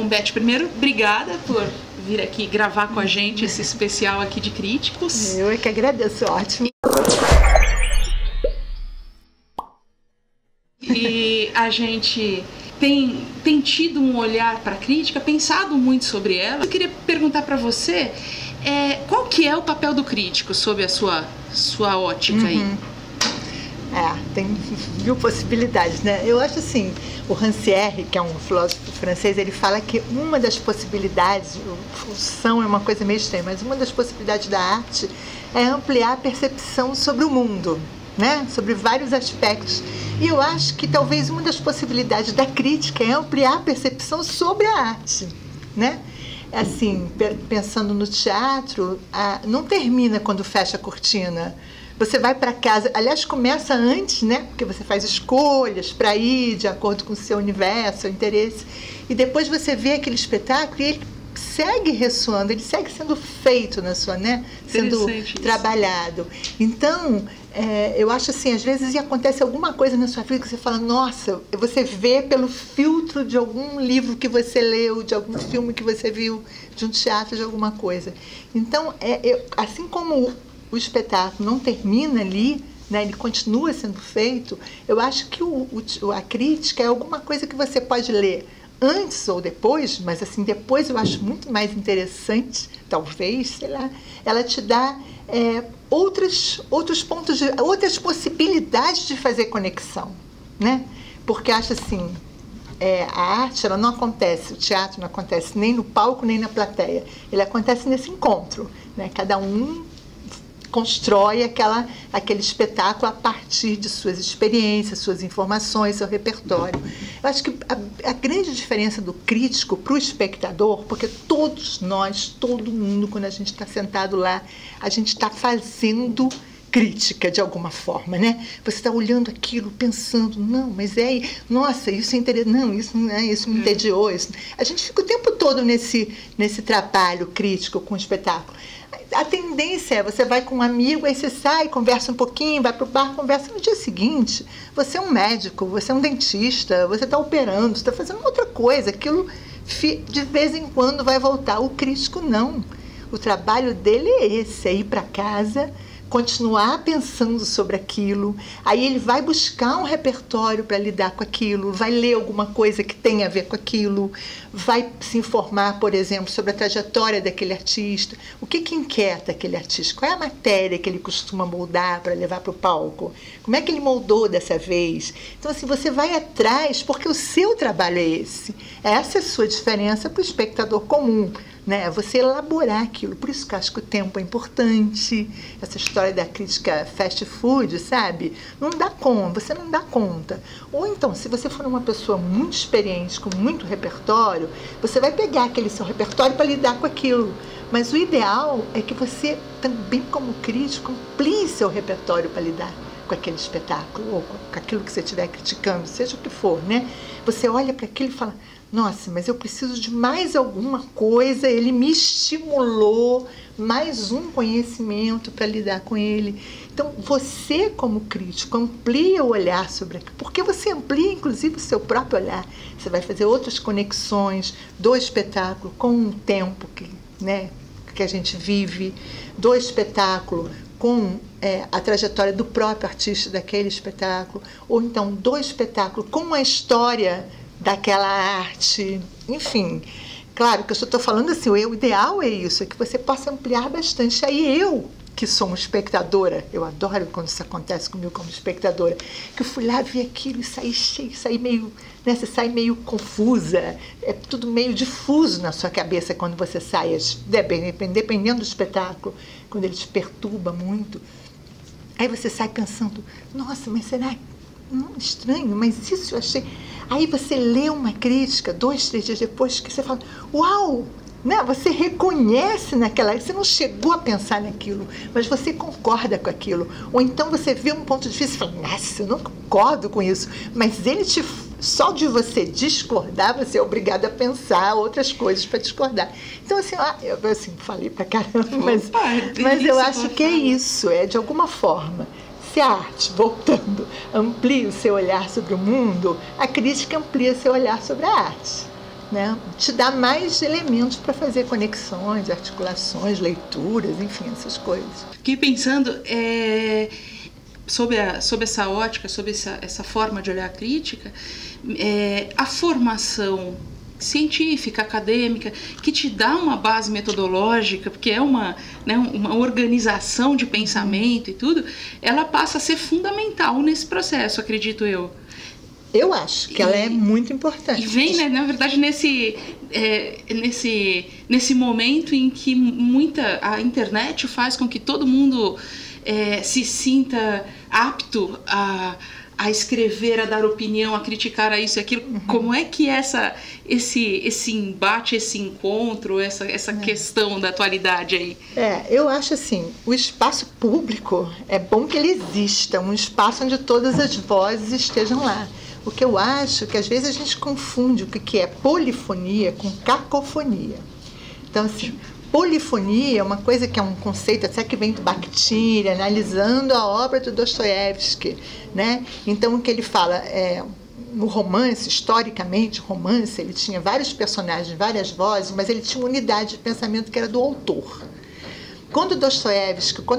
Então, Beth, primeiro, obrigada por vir aqui gravar com a gente esse especial aqui de críticos. Eu é que agradeço, ótimo. E a gente tem tido um olhar para a crítica, pensado muito sobre ela. Eu queria perguntar para você, qual que é o papel do crítico sob a sua ótica aí? Tem mil possibilidades, né? Eu acho assim, o Rancière, que é um filósofo francês, ele fala que uma das possibilidades, função é uma coisa meio estranha, mas uma das possibilidades da arte é ampliar a percepção sobre o mundo, né? Sobre vários aspectos. E eu acho que talvez uma das possibilidades da crítica é ampliar a percepção sobre a arte, né? Assim, pensando no teatro, não termina quando fecha a cortina. Você vai para casa, aliás, começa antes, né? Porque você faz escolhas para ir de acordo com o seu universo, seu interesse. E depois você vê aquele espetáculo e ele segue ressoando, ele segue sendo feito na sua, né? Sendo trabalhado. Então, eu acho assim, às vezes acontece alguma coisa na sua vida que você fala, nossa, você vê pelo filtro de algum livro que você leu, de algum filme que você viu, de um teatro, de alguma coisa. Então, assim como o espetáculo não termina ali, né, ele continua sendo feito, eu acho que a crítica é alguma coisa que você pode ler antes ou depois, mas assim, depois eu acho muito mais interessante, talvez, sei lá, ela te dá outros pontos, outras possibilidades de fazer conexão, né? Porque acho assim, a arte, ela não acontece, o teatro não acontece nem no palco, nem na plateia, ele acontece nesse encontro, né? Cada um constrói aquele espetáculo a partir de suas experiências, suas informações, seu repertório. Eu acho que a grande diferença do crítico para o espectador, porque todos nós, todo mundo, quando a gente está sentado lá, a gente está fazendo crítica de alguma forma, né? Você está olhando aquilo, pensando, não, mas nossa, isso é interessante, não, isso me entediou. Isso. A gente fica o tempo todo nesse trabalho crítico com o espetáculo. A tendência é, você vai com um amigo, aí você sai, conversa um pouquinho, vai para o bar, conversa no dia seguinte. Você é um médico, você é um dentista, você está operando, você está fazendo outra coisa, aquilo de vez em quando vai voltar. O crítico não. O trabalho dele é esse, é ir para casa, continuar pensando sobre aquilo, aí ele vai buscar um repertório para lidar com aquilo, vai ler alguma coisa que tem a ver com aquilo, vai se informar, por exemplo, sobre a trajetória daquele artista, o que inquieta aquele artista, qual é a matéria que ele costuma moldar para levar para o palco, como é que ele moldou dessa vez. Então, assim, você vai atrás porque o seu trabalho é esse. Essa é a sua diferença para o espectador comum, né? Você elaborar aquilo. Por isso que eu acho que o tempo é importante. Essa história da crítica fast food, sabe? Não dá conta, você não dá conta. Ou então, se você for uma pessoa muito experiente, com muito repertório, você vai pegar aquele seu repertório para lidar com aquilo. Mas o ideal é que você, também como crítico, amplie seu repertório para lidar com aquele espetáculo, ou com aquilo que você estiver criticando, seja o que for, né? Você olha para aquilo e fala, nossa, mas eu preciso de mais alguma coisa, ele me estimulou, mais um conhecimento para lidar com ele. Então, você como crítico, amplia o olhar sobre aquilo, porque você amplia, inclusive, o seu próprio olhar. Você vai fazer outras conexões do espetáculo com o tempo que a gente vive, do espetáculo com a trajetória do próprio artista daquele espetáculo, ou então do espetáculo com a história daquela arte, enfim. Claro que eu só estou falando assim, o ideal é isso, é que você possa ampliar bastante. Aí eu, que sou uma espectadora, eu adoro quando isso acontece comigo como espectadora, que eu fui lá, vi aquilo e saí cheio, saí meio, né, você sai meio confusa, é tudo meio difuso na sua cabeça quando você sai, dependendo do espetáculo, quando ele te perturba muito. Aí você sai pensando, nossa, mas será que não, estranho, mas isso eu achei. Aí você lê uma crítica 2, 3 dias depois que você fala, uau, né? Você reconhece naquela, você não chegou a pensar naquilo, mas você concorda com aquilo. Ou então você vê um ponto difícil e fala, nossa, eu não concordo com isso, mas ele só de você discordar, você é obrigado a pensar outras coisas para discordar. Então, assim, eu falei pra caramba, mas eu acho que é isso, de alguma forma. Se a arte, voltando, amplia o seu olhar sobre o mundo, a crítica amplia seu olhar sobre a arte. né? Te dá mais elementos para fazer conexões, articulações, leituras, enfim, essas coisas. Fiquei pensando sobre essa ótica, sobre essa forma de olhar a crítica, a formação científica, acadêmica, que te dá uma base metodológica, porque é uma organização de pensamento e tudo, ela passa a ser fundamental nesse processo, acredito eu. Eu acho que ela é muito importante. E vem, né, na verdade, nesse momento em que a internet faz com que todo mundo se sinta apto a escrever, a dar opinião, a criticar a isso e aquilo. Uhum. Como é que esse embate, esse encontro, essa questão da atualidade aí? Eu acho assim, o espaço público é bom que ele exista, um espaço onde todas as vozes estejam lá. O que eu acho que às vezes a gente confunde o que é polifonia com cacofonia. Então, assim, polifonia é uma coisa que é um conceito até que vem do Bakhtin, analisando a obra do Dostoiévski, né? Então, o que ele fala no romance, historicamente, o romance, ele tinha vários personagens, várias vozes, mas ele tinha uma unidade de pensamento que era do autor. Quando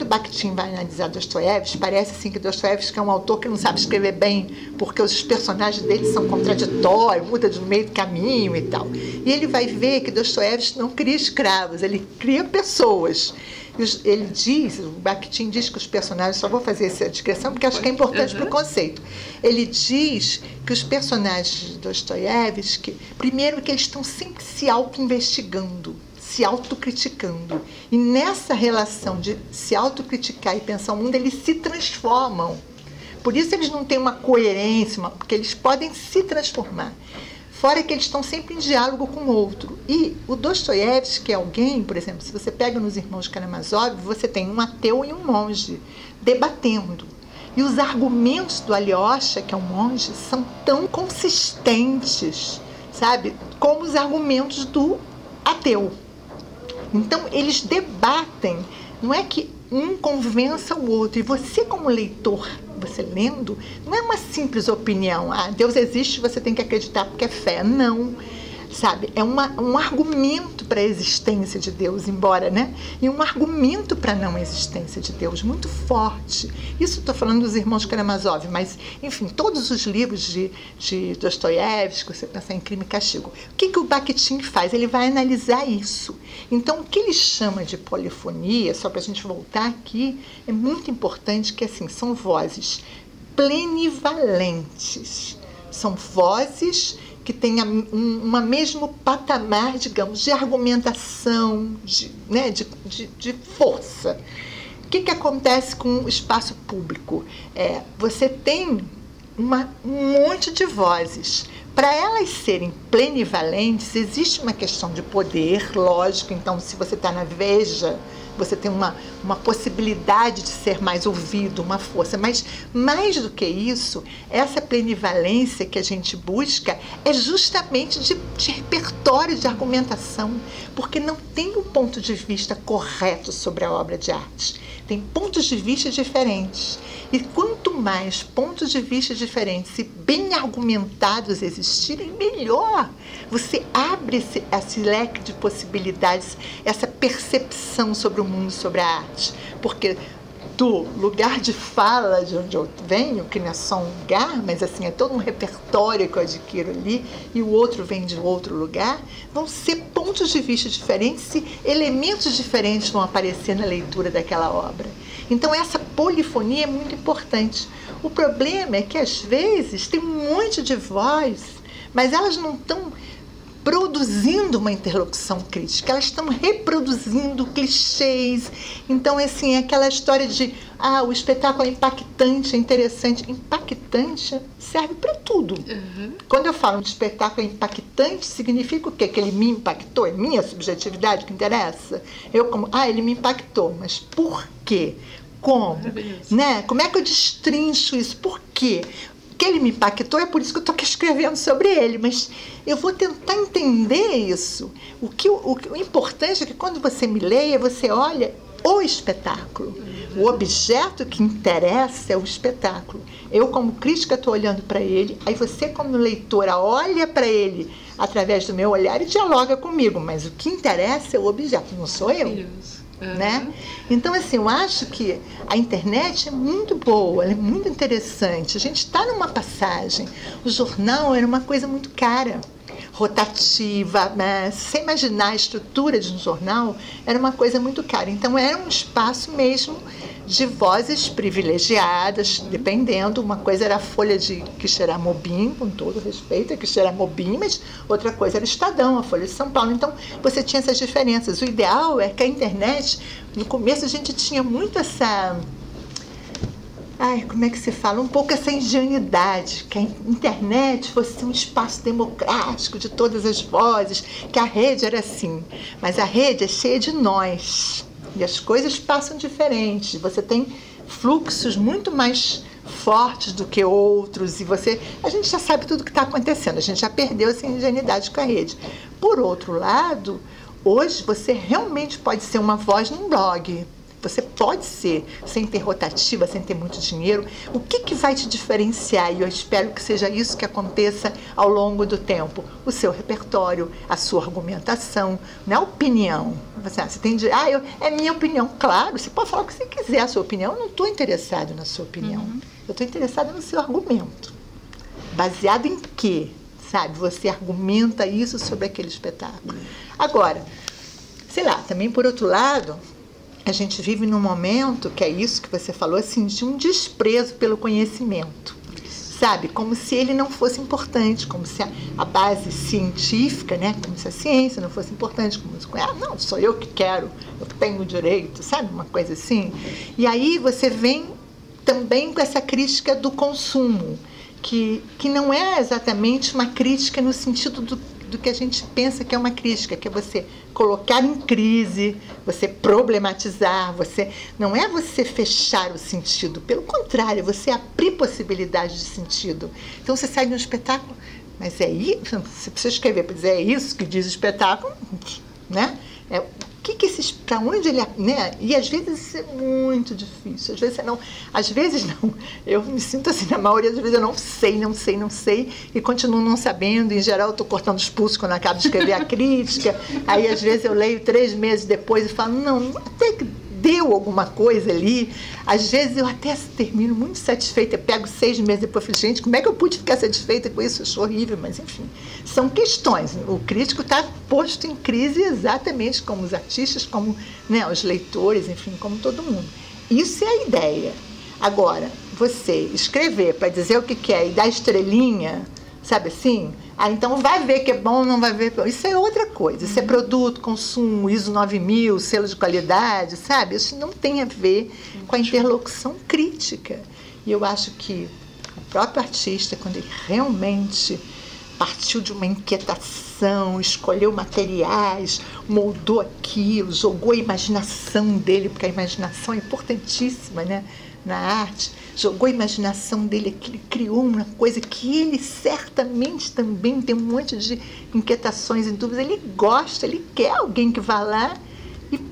o Bakhtin vai analisar Dostoiévski, parece assim que Dostoiévski é um autor que não sabe escrever bem, porque os personagens dele são contraditórios, muda no meio do caminho e tal. E ele vai ver que Dostoiévski não cria escravos, ele cria pessoas. O Bakhtin diz que os personagens, só vou fazer essa descrição porque acho que é importante para o conceito. Ele diz que os personagens de Dostoiévski, primeiro que eles estão sempre se auto-investigando, se autocriticando. E nessa relação de se autocriticar e pensar o mundo, eles se transformam. Por isso eles não têm uma coerência, porque eles podem se transformar. Fora que eles estão sempre em diálogo com o outro. E o Dostoiévski é alguém, por exemplo, se você pega nos Irmãos Karamazov, você tem um ateu e um monge debatendo. E os argumentos do Alyosha, que é um monge, são tão consistentes, sabe, como os argumentos do ateu. Então, eles debatem, não é que um convença o outro. E você, como leitor, você lendo, não é uma simples opinião. Deus existe, você tem que acreditar porque é fé. Não, sabe? É um argumento para a existência de Deus, embora, né? E um argumento para a não existência de Deus, muito forte. Isso estou falando dos Irmãos Karamazov, mas, enfim, todos os livros de Dostoiévski, você pensar em Crime e Castigo. O que o Bakhtin faz? Ele vai analisar isso. Então, o que ele chama de polifonia, só para a gente voltar aqui, é muito importante que, assim, são vozes plenivalentes. São vozes que têm um mesmo patamar, digamos, de argumentação, de força. O que acontece com o espaço público? Você tem um monte de vozes. Para elas serem plenivalentes, existe uma questão de poder, lógico. Então, se você está na Veja, você tem uma possibilidade de ser mais ouvido, uma força. Mas, mais do que isso, essa plenivalência que a gente busca é justamente de repertório de argumentação, porque não tem um ponto de vista correto sobre a obra de arte. Tem pontos de vista diferentes. E quanto mais pontos de vista diferentes e bem argumentados existirem, melhor. Você abre esse leque de possibilidades, essa percepção sobre o mundo, sobre a arte. Porque do lugar de fala de onde eu venho, que não é só um lugar, mas assim, é todo um repertório que eu adquiro ali, e o outro vem de outro lugar, vão ser pontos de vista diferentes e elementos diferentes vão aparecer na leitura daquela obra. Então, essa polifonia é muito importante. O problema é que, às vezes, tem um monte de voz, mas elas não estão produzindo uma interlocução crítica, elas estão reproduzindo clichês. Então, assim, é aquela história de o espetáculo é impactante, é interessante. Impactante serve para tudo. Uhum. Quando eu falo de espetáculo impactante, significa o quê? Que ele me impactou? É minha subjetividade que interessa? Ele me impactou, mas por quê? Como? Né? Como é que eu destrincho isso? Por quê? Que ele me impactou, é por isso que eu estou aqui escrevendo sobre ele, mas eu vou tentar entender isso. O importante é que quando você me leia, você olha o espetáculo. O objeto que interessa é o espetáculo. Eu, como crítica, estou olhando para ele, aí você, como leitora, olha para ele através do meu olhar e dialoga comigo, mas o que interessa é o objeto, não sou eu. Né? Então, assim, eu acho que a internet é muito boa, ela é muito interessante. A gente está numa passagem. O jornal era uma coisa muito cara, rotativa, né? Se você imaginar a estrutura de um jornal, era uma coisa muito cara. Então, era um espaço mesmo de vozes privilegiadas, dependendo. Uma coisa era a Folha de Quixeramobim, com todo respeito a Quixeramobim, mas outra coisa era o Estadão, a Folha de São Paulo. Então, você tinha essas diferenças. O ideal é que a internet, no começo a gente tinha muito essa... como é que se fala? Um pouco essa ingenuidade, que a internet fosse um espaço democrático de todas as vozes, que a rede era assim. Mas a rede é cheia de nós. E as coisas passam diferentes. Você tem fluxos muito mais fortes do que outros. E a gente já sabe tudo o que está acontecendo. A gente já perdeu essa ingenuidade com a rede. Por outro lado, hoje você realmente pode ser uma voz num blog. Você pode ser, sem ter rotativa, sem ter muito dinheiro. O que vai te diferenciar? E eu espero que seja isso que aconteça ao longo do tempo. O seu repertório, a sua argumentação, não é opinião. Você tem de é minha opinião. Claro, você pode falar o que você quiser, a sua opinião. Eu não estou interessado na sua opinião. Eu estou interessada no seu argumento. Baseado em quê? Sabe? Você argumenta isso sobre aquele espetáculo. Agora, sei lá, também por outro lado... A gente vive num momento, que é isso que você falou, assim, de um desprezo pelo conhecimento, sabe? Como se ele não fosse importante, como se a base científica, né? Como se a ciência não fosse importante, como se, não, sou eu que quero, eu tenho o direito, sabe? Uma coisa assim. E aí você vem também com essa crítica do consumo, que não é exatamente uma crítica no sentido do que a gente pensa que é uma crítica, que é você colocar em crise, você problematizar, não é você fechar o sentido, pelo contrário, você abrir possibilidades de sentido. Então você sai de um espetáculo, mas é isso, você precisa escrever para dizer, é isso que diz o espetáculo, né? Para onde ele, né? E às vezes é muito difícil, às vezes não, eu me sinto assim, na maioria das vezes eu não sei, e continuo não sabendo. Em geral eu estou cortando os pulsos quando acabo de escrever a crítica, aí às vezes eu leio 3 meses depois e falo, não, até que deu alguma coisa ali. Às vezes eu até termino muito satisfeita, eu pego 6 meses depois e falo, gente, como é que eu pude ficar satisfeita com isso? Eu acho horrível, mas enfim, são questões. O crítico está posto em crise exatamente como os artistas, como, né, os leitores, enfim, como todo mundo. Isso é a ideia. Agora, você escrever para dizer o que quer e dar estrelinha, sabe assim? Então vai ver que é bom, não vai ver... Isso é outra coisa. Isso é produto, consumo, ISO 9000, selo de qualidade, sabe? Isso não tem a ver com a interlocução crítica. E eu acho que o próprio artista, quando ele realmente partiu de uma inquietação, escolheu materiais, moldou aquilo, jogou a imaginação dele, porque a imaginação é importantíssima, né, na arte, jogou a imaginação dele aqui, ele criou uma coisa que ele certamente também tem um monte de inquietações e dúvidas, ele gosta, ele quer alguém que vá lá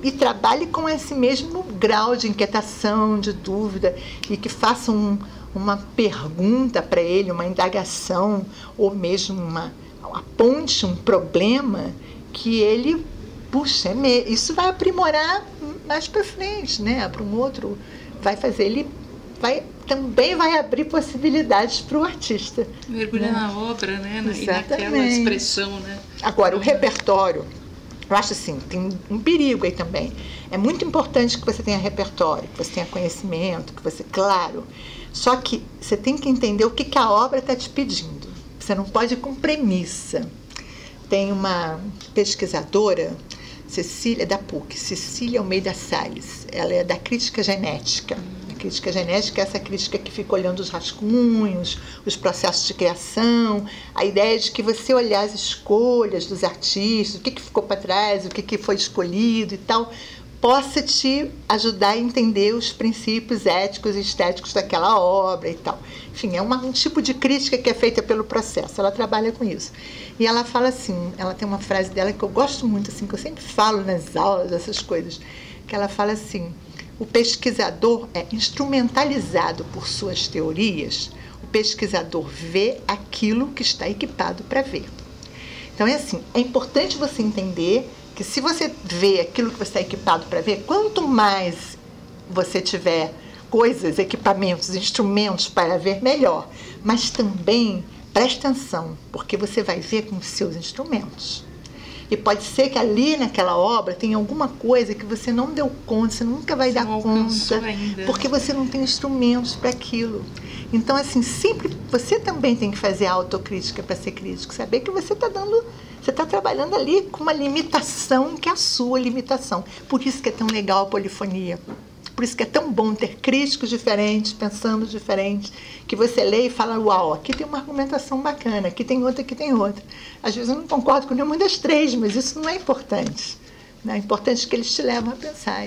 e trabalhe com esse mesmo grau de inquietação, de dúvida, e que faça uma pergunta para ele, uma indagação, ou mesmo aponte um problema que ele, puxa, isso vai aprimorar mais para frente, né? Para um outro, vai fazer, ele também vai abrir possibilidades para o artista. Mergulhar, né, na obra, né? E naquela expressão, né? Agora, o repertório, eu acho assim, tem um perigo aí também. É muito importante que você tenha repertório, que você tenha conhecimento, que você, claro. Só que você tem que entender o que a obra está te pedindo. Você não pode ir com premissa. Tem uma pesquisadora, Cecília, da PUC, Cecília Almeida Salles. Ela é da crítica genética. A crítica genética é essa crítica que fica olhando os rascunhos, os processos de criação, a ideia de que você olhar as escolhas dos artistas, o que ficou para trás, o que foi escolhido e tal, possa te ajudar a entender os princípios éticos e estéticos daquela obra e tal. Enfim, é um tipo de crítica que é feita pelo processo, ela trabalha com isso. E ela fala assim, ela tem uma frase dela que eu gosto muito, assim, que eu sempre falo nas aulas, essas coisas, que ela fala assim, o pesquisador é instrumentalizado por suas teorias, o pesquisador vê aquilo que está equipado para ver. Então é assim, é importante você entender que se você vê aquilo que você está equipado para ver, quanto mais você tiver coisas, equipamentos, instrumentos para ver, melhor. Mas também preste atenção, porque você vai ver com os seus instrumentos. E pode ser que ali naquela obra tenha alguma coisa que você não deu conta, você nunca vai dar conta, porque você não tem instrumentos para aquilo. Então, assim, sempre você também tem que fazer autocrítica para ser crítico, saber que você está trabalhando ali com uma limitação que é a sua limitação. Por isso que é tão legal a polifonia. Por isso que é tão bom ter críticos diferentes, pensando diferente, que você lê e fala, uau, aqui tem uma argumentação bacana, aqui tem outra, aqui tem outra. Às vezes eu não concordo com nenhuma das três, mas isso não é importante. É importante que eles te levam a pensar.